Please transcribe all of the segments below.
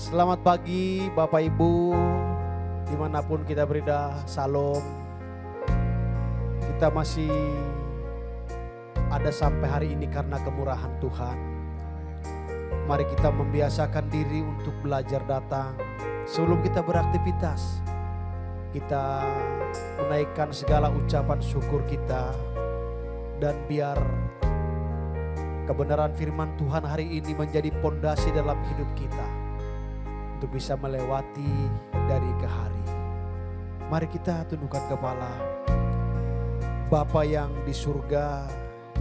Selamat pagi Bapak Ibu, dimanapun kita berada, salam. Kita masih ada sampai hari ini karena kemurahan Tuhan. Mari kita membiasakan diri untuk belajar datang sebelum kita beraktivitas. Kita menaikkan segala ucapan syukur kita, dan biar kebenaran firman Tuhan hari ini menjadi pondasi dalam hidup kita untuk bisa melewati dari ke hari. Mari kita tundukkan kepala. Bapa yang di surga,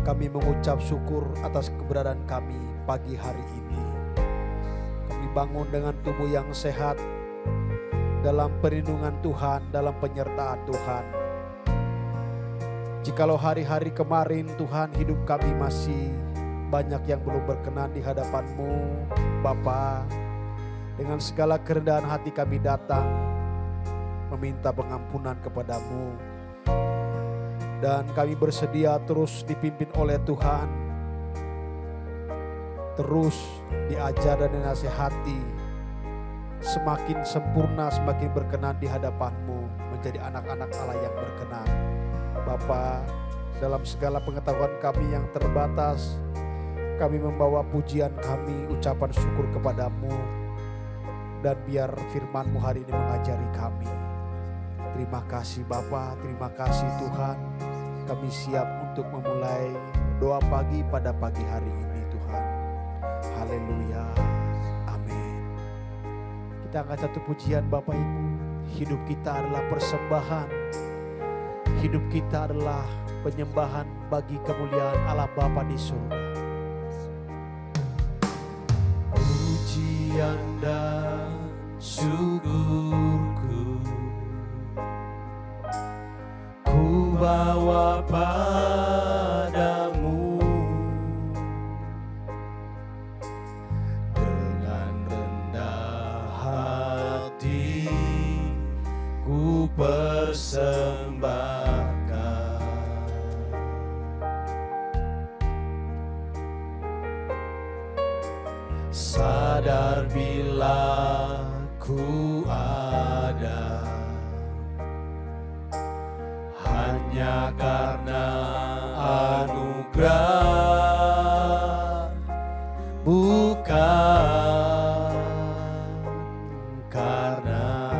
kami mengucap syukur atas keberadaan kami pagi hari ini. Kami bangun dengan tubuh yang sehat, dalam perlindungan Tuhan, dalam penyertaan Tuhan. Jikalau hari-hari kemarin Tuhan, hidup kami masih banyak yang belum berkenan di hadapan-Mu, Bapa. Dengan segala kerendahan hati kami datang meminta pengampunan kepada-Mu. Dan kami bersedia terus dipimpin oleh Tuhan, terus diajar dan dinasihati, semakin sempurna, semakin berkenan di hadapan-Mu, menjadi anak-anak Allah yang berkenan. Bapa, dalam segala pengetahuan kami yang terbatas, kami membawa pujian kami, ucapan syukur kepada-Mu. Dan biar firman-Mu hari ini mengajari kami. Terima kasih Bapa, terima kasih Tuhan. Kami siap untuk memulai doa pagi pada pagi hari ini Tuhan. Haleluya, amin. Kita angkat satu pujian Bapak Ibu. Hidup kita adalah persembahan. Hidup kita adalah penyembahan bagi kemuliaan Allah Bapa di surga. Pujian dan syukurku ku bawa padamu, dengan rendah hati ku persembahkan. Sadar bila ku ada hanya karena anugerah, bukan karena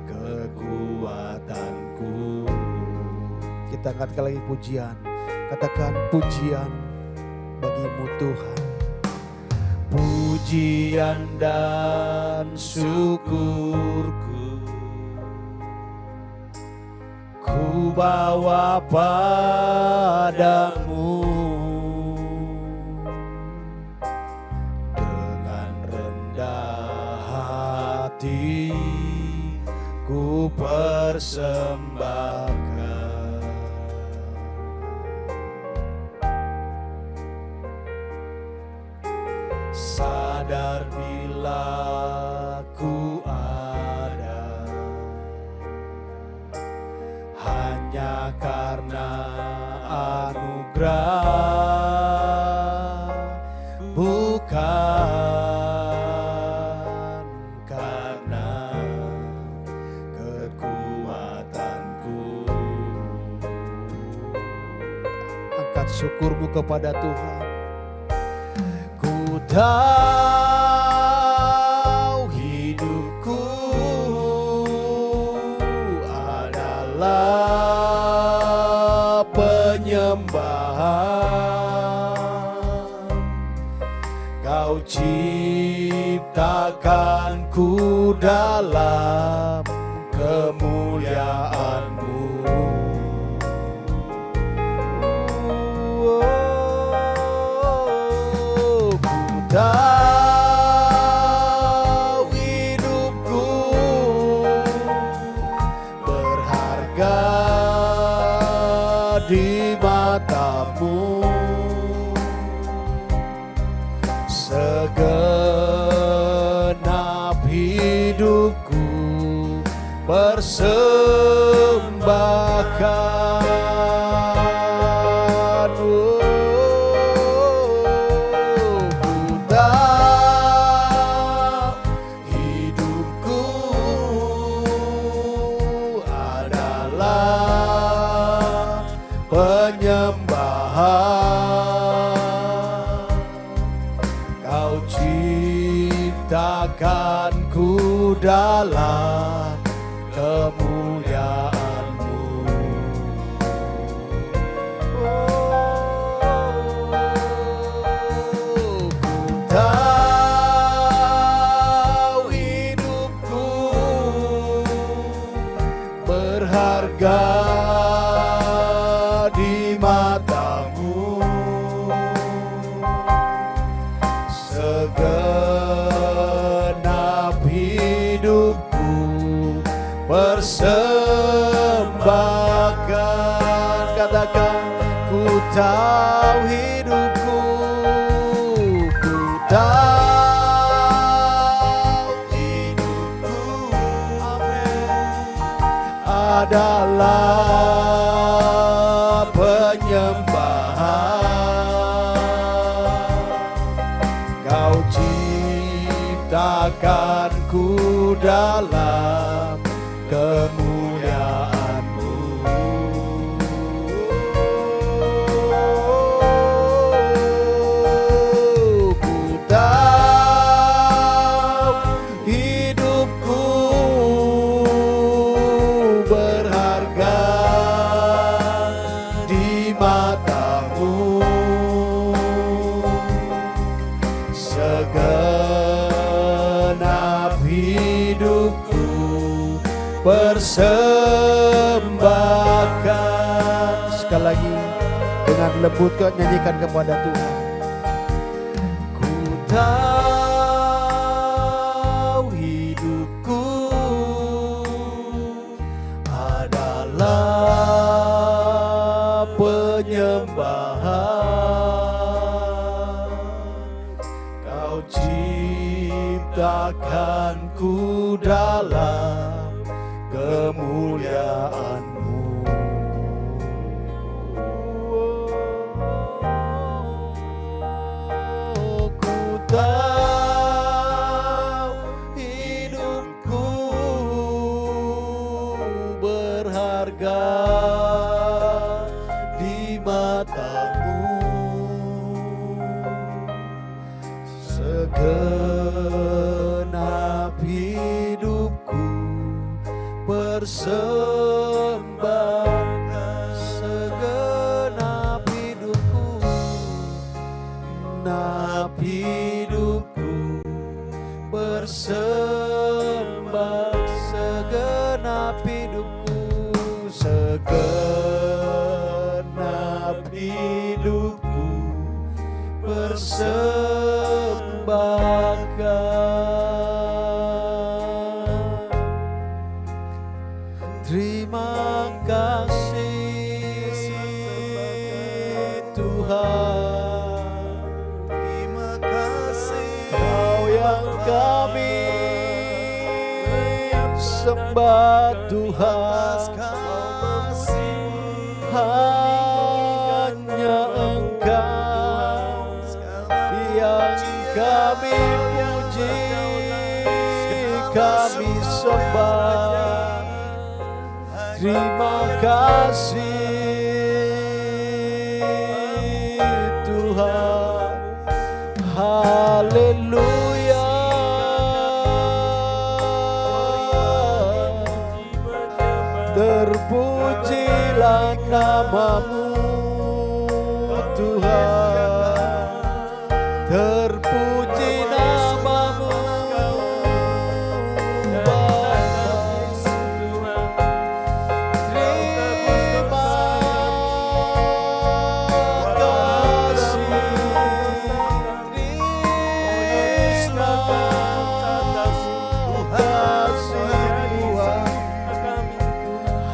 kekuatanku. Kita angkat lagi pujian, katakan pujian bagi-Mu Tuhan. Pujian dan syukurku ku bawa padamu, dengan rendah hati ku persembahkan. Sadar bila ku ada hanya karena anugerah, bukan karena kekuatanku. Angkat syukurmu kepada Tuhan. Ku tahu hidupku adalah penyembahan. Kau ciptakanku dalam kemuliaan-Mu. Tahu hidupku berharga di mata-Mu, segenap hidupku persembahkan. Ku tahu dalam kemuliaan-Mu. Ku tahu hidupku berharga di mata-Mu, segenap hidupku persembahkan. Katakan, ku tahu hidupku, ku tahu hidupku, adalah penyembahan. Kau ciptakanku dalam kemuliaan-Mu. Ku tahu hidupku berharga di mata-Mu, segenap hidupku persembahkan. Sekali lagi dengan lembut kau nyanyikan kepada Tuhan. Ku tahu hidupku adalah penyembahan. Kau ciptakanku dalam kemuliaan-Mu. Ku tahu hidupku berharga di mata-Mu, segenap hidupku persembahkan. Segenap hidupku, genap hidupku bersembah. Segenap hidupku, segenap hidupku persembahkan. Terima kasih Tuhan, terima kasih Kau yang kami sembah Tuhan. Hanya Engkau yang kami puji, kami sembah. Terima kasih Tuhan. Haleluya. Terpujilah nama-Mu Tuhan. Terpuji nama-Mu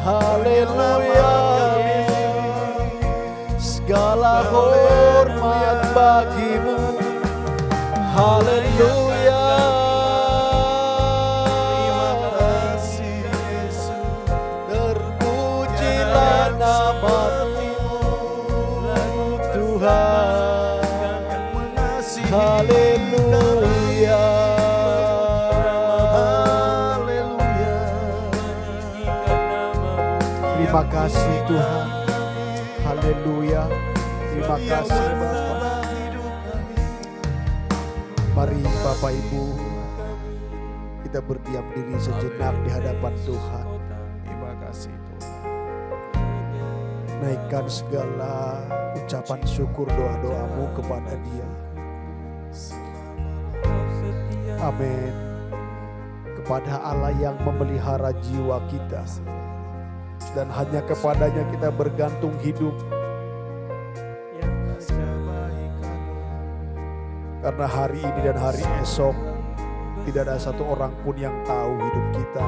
Haleluya. Segala hormat bagi-Mu. Haleluya. Terima kasih Yesus. Terpujilah nama-Mu Tuhan. Haleluya. Terima kasih Tuhan. Haleluya. Terima kasih Bapak. Mari Bapak Ibu kita berdiam diri sejenak di hadapan Tuhan. Terima kasih Tuhan. Naikkan segala ucapan syukur doa-doamu kepada Dia. Amin. Kepada Allah yang memelihara jiwa kita, dan hanya kepadanya kita bergantung hidup. Karena hari ini dan hari esok tidak ada satu orang pun yang tahu hidup kita.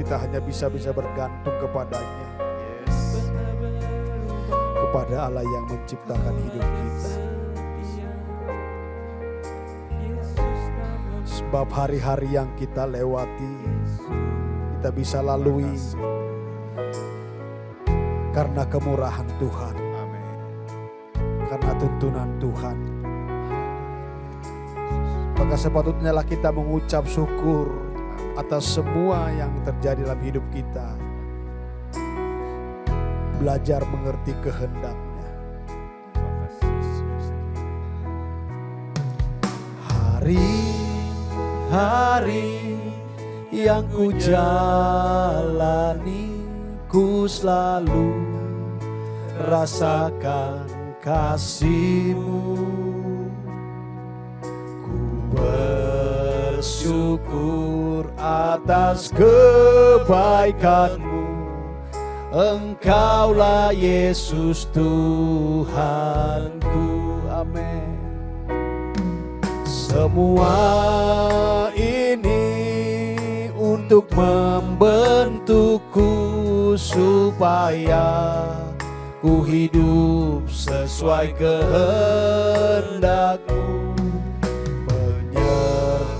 Kita hanya bisa bergantung kepadanya. Kepada Allah yang menciptakan hidup kita. Sebab hari-hari yang kita lewati, kita bisa lalui karena kemurahan Tuhan. Karena tuntunan Tuhan. Maka sepatutnya lah kita mengucap syukur atas semua yang terjadi dalam hidup kita. Belajar mengerti kehendaknya. Hari-hari yang ku jalani, ku selalu rasakan kasih-Mu. Bersyukur atas kebaikan-Mu. Engkaulah Yesus Tuhanku. Amin. Semua ini untuk membentukku supaya ku hidup sesuai kehendak-Mu.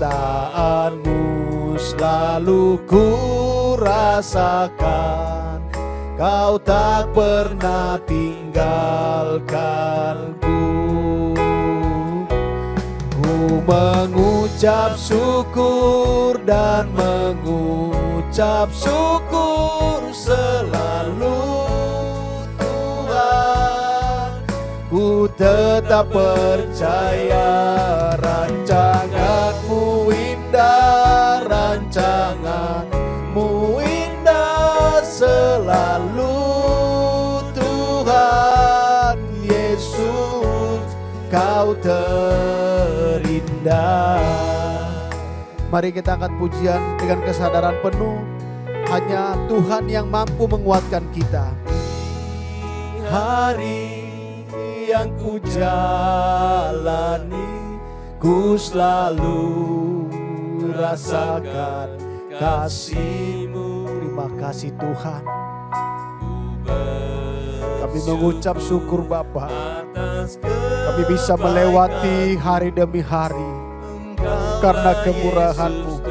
Penyertaan-Mu selalu ku rasakan, Kau tak pernah tinggalkanku. Ku mengucap syukur dan mengucap syukur selalu Tuhan. Ku tetap percaya rancangan-Mu indah, rancangan-Mu indah selalu Tuhan Yesus, Kau terindah. Mari kita angkat pujian dengan kesadaran penuh. Hanya Tuhan yang mampu menguatkan kita. Hari yang ku jalani, ku selalu rasakan kasih-Mu. Terima kasih Tuhan. Kami mengucap syukur Bapa. Kami bisa melewati hari demi hari karena kemurahan-Mu.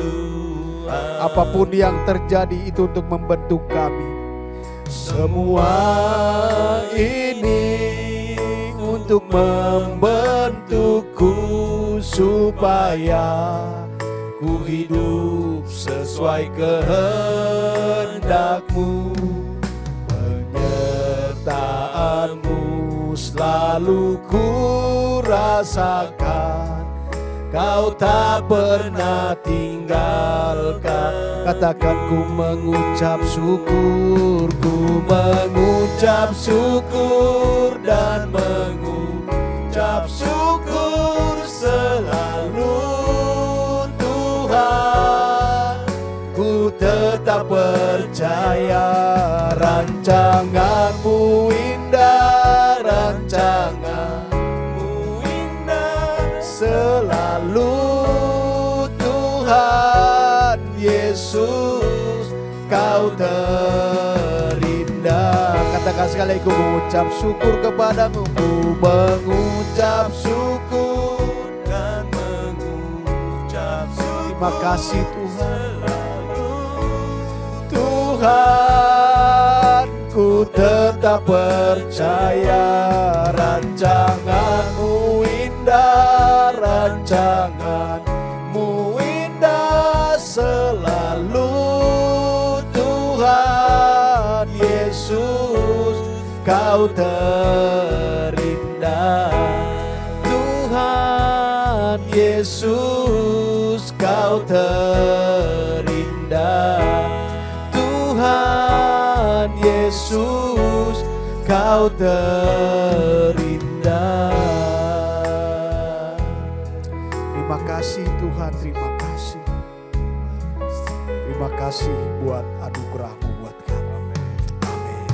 Apapun yang terjadi itu untuk membentuk kami. Semua ini untuk membentukku supaya ku hidup sesuai kehendak-Mu. Penyertaan-Mu selalu ku rasakan, Kau tak pernah tinggalkan. Katakan ku mengucap syukur, ku mengucap syukur dan mengucap syukur selalu Tuhan. Ku tetap percaya rancangan-Mu indah, rancangan-Mu indah selalu Tuhan Yesus, Kau terindah. Katakan sekali, ku mengucap syukur kepadamu. Ku mengucap syukur dan mengucap syukur. Terima kasih Tuhan. Tuhan, ku tetap percaya rancangan-Mu indah, rancangan-Mu indah selalu Tuhan Yesus, Kau terindah. Tuhan Yesus, Yesus, Kau terindah. Tuhan Yesus, Kau terindah. Terima kasih Tuhan, terima kasih. Terima kasih buat anugerah-Mu buat kami. Amin.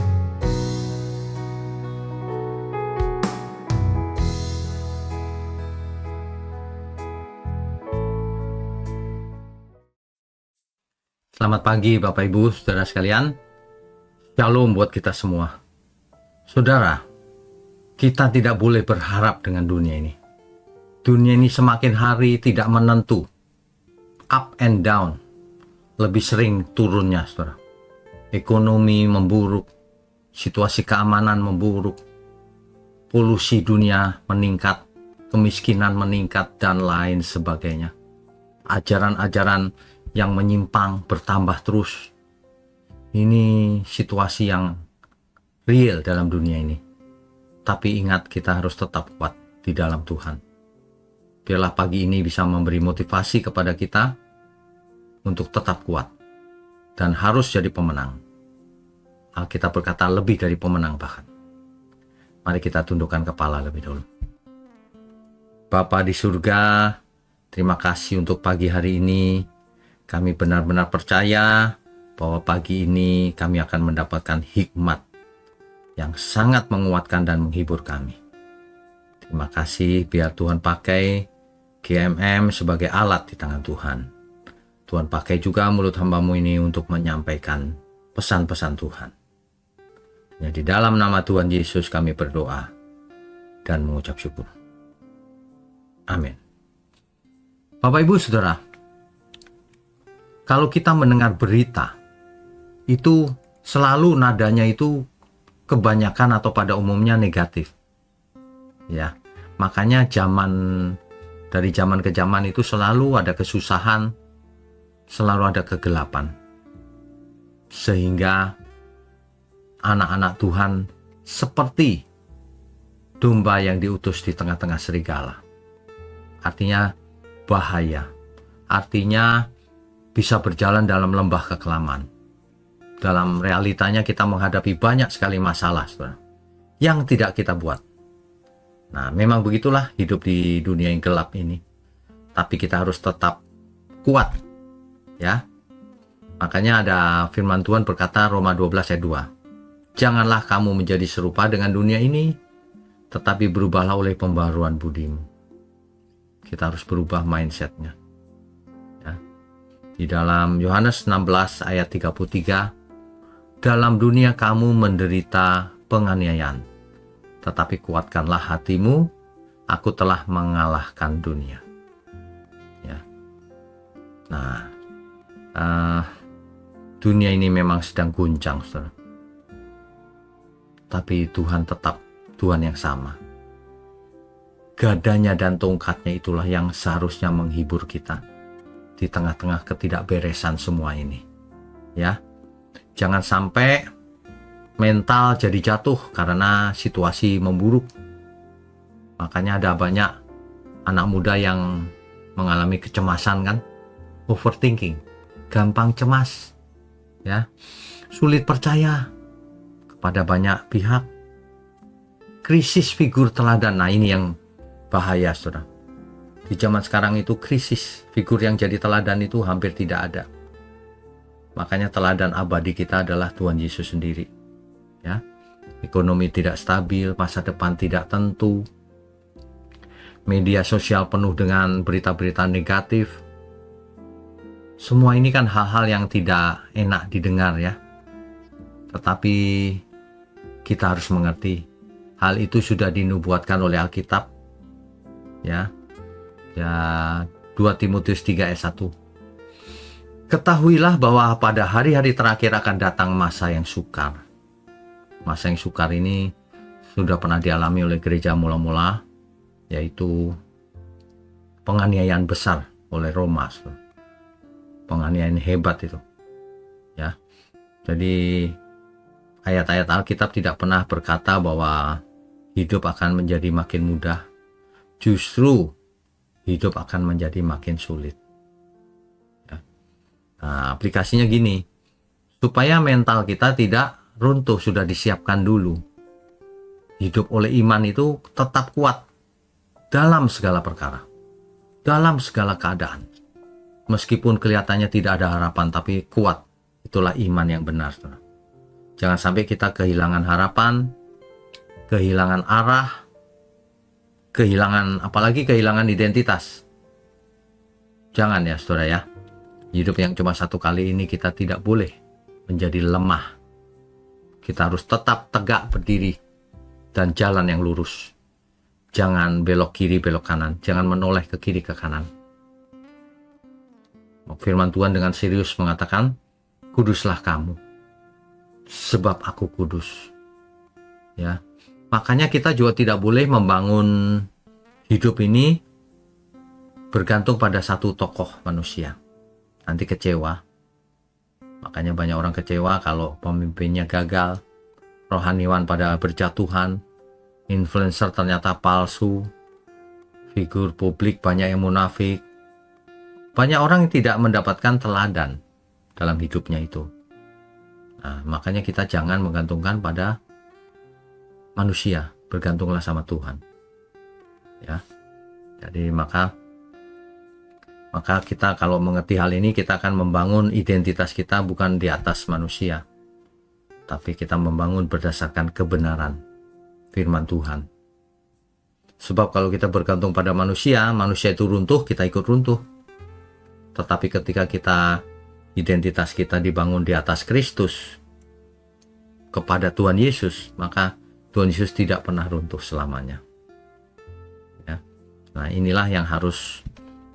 Selamat pagi Bapak Ibu, Saudara sekalian. Shalom buat kita semua. Saudara, kita tidak boleh berharap dengan dunia ini. Dunia ini semakin hari tidak menentu. Up and down. Lebih sering turunnya, saudara. Ekonomi memburuk. Situasi keamanan memburuk. Polusi dunia meningkat. Kemiskinan meningkat dan lain sebagainya. Ajaran-ajaran yang menyimpang bertambah terus. Ini situasi yang real dalam dunia ini. Tapi ingat, kita harus tetap kuat di dalam Tuhan. Biarlah pagi ini bisa memberi motivasi kepada kita untuk tetap kuat dan harus jadi pemenang. Alkitab berkata lebih dari pemenang bahkan. Mari kita tundukkan kepala lebih dulu. Bapa di surga, terima kasih untuk pagi hari ini. Kami benar-benar percaya bahwa pagi ini kami akan mendapatkan hikmat yang sangat menguatkan dan menghibur kami. Terima kasih, biar Tuhan pakai GMM sebagai alat di tangan Tuhan. Tuhan pakai juga mulut hamba-Mu ini untuk menyampaikan pesan-pesan Tuhan. Ya, di dalam nama Tuhan Yesus kami berdoa dan mengucap syukur. Amin. Bapak Ibu Saudara, kalau kita mendengar berita, itu selalu nadanya itu kebanyakan atau pada umumnya negatif. Ya, makanya dari zaman ke zaman itu selalu ada kesusahan, selalu ada kegelapan. Sehingga anak-anak Tuhan seperti domba yang diutus di tengah-tengah serigala. Artinya bahaya. Artinya bisa berjalan dalam lembah kekelaman. Dalam realitanya kita menghadapi banyak sekali masalah, saudara, yang tidak kita buat. Nah, memang begitulah hidup di dunia yang gelap ini. Tapi kita harus tetap kuat, ya. Makanya ada firman Tuhan berkata, Roma 12 ayat 2. Janganlah kamu menjadi serupa dengan dunia ini, tetapi berubahlah oleh pembaharuan budimu. Kita harus berubah mindsetnya. Di dalam Yohanes 16 ayat 33, dalam dunia kamu menderita penganiayaan, tetapi kuatkanlah hatimu, aku telah mengalahkan dunia. Ya. Nah, dunia ini memang sedang guncang, saudara. Tapi Tuhan tetap Tuhan yang sama. Gadanya dan tongkatnya itulah yang seharusnya menghibur kita di tengah-tengah ketidakberesan semua ini. Ya. Jangan sampai mental jadi jatuh karena situasi memburuk. Makanya ada banyak anak muda yang mengalami kecemasan kan, overthinking, gampang cemas, ya, sulit percaya kepada banyak pihak, krisis figur teladan. Nah, ini yang bahaya, saudara. Di zaman sekarang itu krisis figur yang jadi teladan itu hampir tidak ada. Makanya teladan abadi kita adalah Tuhan Yesus sendiri. Ya, ekonomi tidak stabil, masa depan tidak tentu, media sosial penuh dengan berita-berita negatif. Semua ini kan hal-hal yang tidak enak didengar, ya. Tetapi kita harus mengerti hal itu sudah dinubuatkan oleh Alkitab. Ya, 2 Timotius 3 ayat 1. Ketahuilah bahwa pada hari-hari terakhir akan datang masa yang sukar. Masa yang sukar ini sudah pernah dialami oleh gereja mula-mula, yaitu penganiayaan besar oleh Roma. Penganiayaan hebat itu. Ya. Jadi ayat-ayat Alkitab tidak pernah berkata bahwa hidup akan menjadi makin mudah. Justru hidup akan menjadi makin sulit. Nah, aplikasinya gini, supaya mental kita tidak runtuh, sudah disiapkan dulu. Hidup oleh iman itu tetap kuat dalam segala perkara, dalam segala keadaan. Meskipun kelihatannya tidak ada harapan, tapi kuat. Itulah iman yang benar. Jangan sampai kita kehilangan harapan, kehilangan arah, apalagi kehilangan identitas. Jangan ya saudara ya. Hidup yang cuma satu kali ini kita tidak boleh menjadi lemah. Kita harus tetap tegak berdiri dan jalan yang lurus. Jangan belok kiri, belok kanan. Jangan menoleh ke kiri, ke kanan. Firman Tuhan dengan serius mengatakan, kuduslah kamu, sebab aku kudus. Ya, makanya kita juga tidak boleh membangun hidup ini bergantung pada satu tokoh manusia. Nanti kecewa. Makanya banyak orang kecewa kalau pemimpinnya gagal, rohaniwan pada berjatuhan, influencer ternyata palsu, figur publik banyak yang munafik. Banyak orang yang tidak mendapatkan teladan dalam hidupnya itu. Nah, makanya kita jangan menggantungkan pada manusia, bergantunglah sama Tuhan. Ya. Jadi maka kita kalau mengerti hal ini, kita akan membangun identitas kita bukan di atas manusia, tapi kita membangun berdasarkan kebenaran firman Tuhan. Sebab kalau kita bergantung pada manusia itu runtuh, kita ikut runtuh. Tetapi ketika identitas kita dibangun di atas Kristus, kepada Tuhan Yesus, maka Tuhan Yesus tidak pernah runtuh selamanya. Ya. Nah, inilah yang harus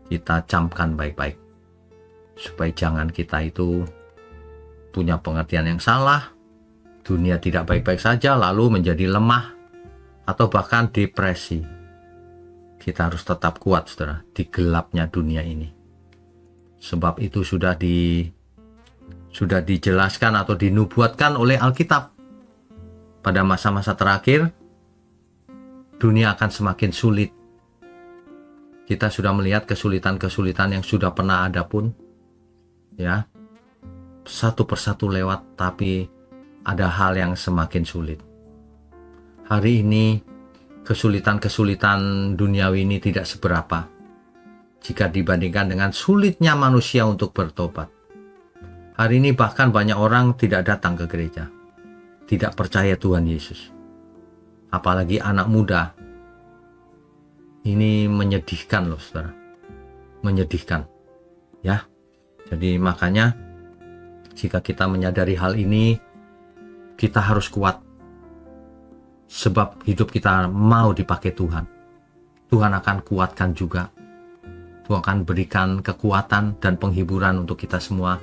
kita camkan baik-baik, supaya jangan kita itu punya pengertian yang salah, dunia tidak baik-baik saja lalu menjadi lemah atau bahkan depresi. Kita harus tetap kuat saudara di gelapnya dunia ini. Sebab itu sudah dijelaskan atau dinubuatkan oleh Alkitab. Pada masa-masa terakhir, dunia akan semakin sulit. Kita sudah melihat kesulitan-kesulitan yang sudah pernah ada pun, ya, satu persatu lewat, tapi ada hal yang semakin sulit. Hari ini, kesulitan-kesulitan duniawi ini tidak seberapa jika dibandingkan dengan sulitnya manusia untuk bertobat. Hari ini bahkan banyak orang tidak datang ke gereja, tidak percaya Tuhan Yesus. Apalagi anak muda. Ini menyedihkan loh saudara. Menyedihkan. Ya. Jadi makanya jika kita menyadari hal ini, kita harus kuat. Sebab hidup kita mau dipakai Tuhan. Tuhan akan kuatkan juga. Tuhan akan berikan kekuatan dan penghiburan untuk kita semua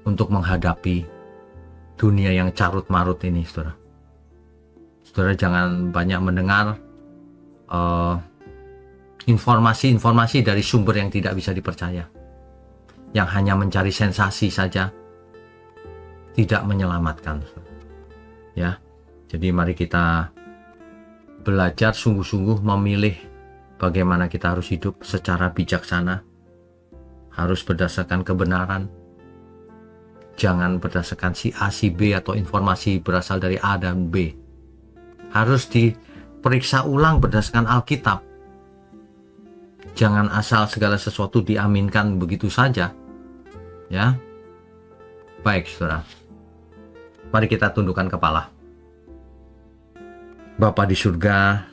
untuk menghadapi dunia yang carut marut ini, saudara. Saudara jangan banyak mendengar informasi-informasi dari sumber yang tidak bisa dipercaya, yang hanya mencari sensasi saja, tidak menyelamatkan. Ya, jadi mari kita belajar sungguh-sungguh memilih bagaimana kita harus hidup secara bijaksana, harus berdasarkan kebenaran, jangan berdasarkan si A, si B, atau informasi berasal dari A dan B. Harus diperiksa ulang berdasarkan Alkitab. Jangan asal segala sesuatu diaminkan begitu saja. Ya. Baik, saudara. Mari kita tundukkan kepala. Bapa di surga,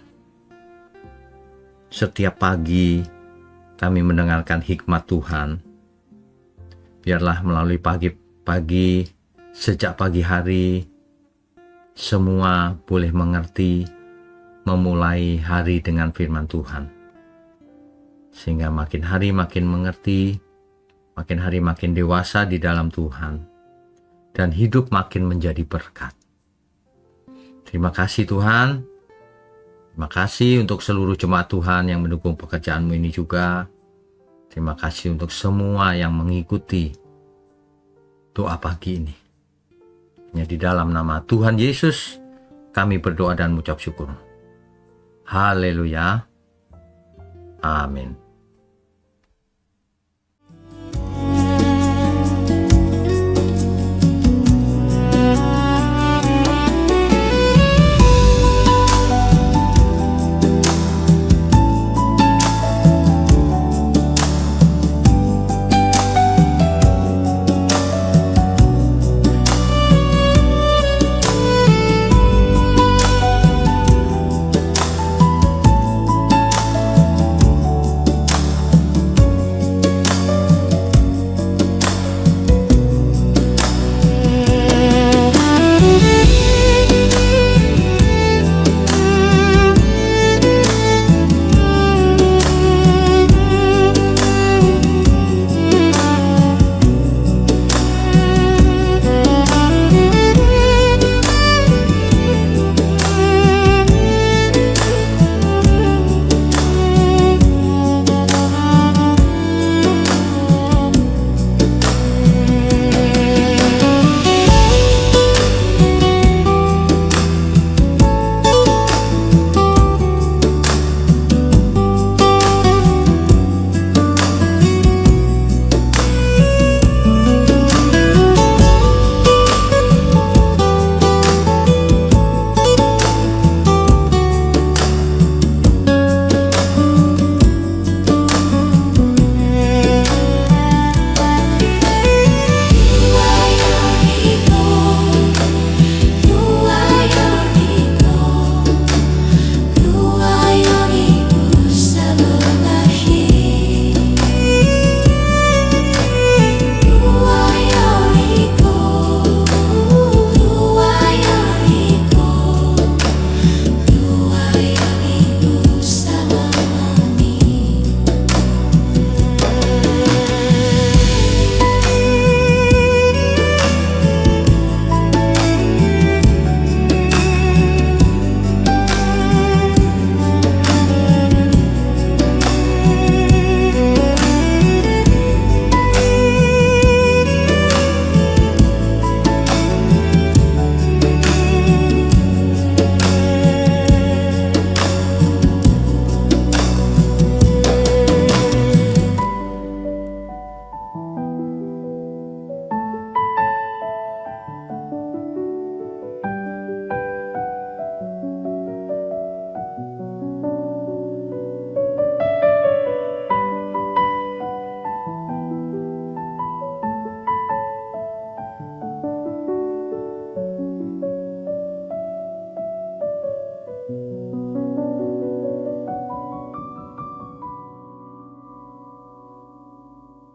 setiap pagi kami mendengarkan hikmat Tuhan. Biarlah melalui pagi, sejak pagi hari, semua boleh mengerti, memulai hari dengan firman Tuhan. Sehingga makin hari makin mengerti, makin hari makin dewasa di dalam Tuhan, dan hidup makin menjadi berkat. Terima kasih Tuhan. Terima kasih untuk seluruh jemaat Tuhan yang mendukung pekerjaan-Mu ini juga. Terima kasih untuk semua yang mengikuti doa pagi ini. Hanya di dalam nama Tuhan Yesus kami berdoa dan mengucap syukur. Haleluya. Amin.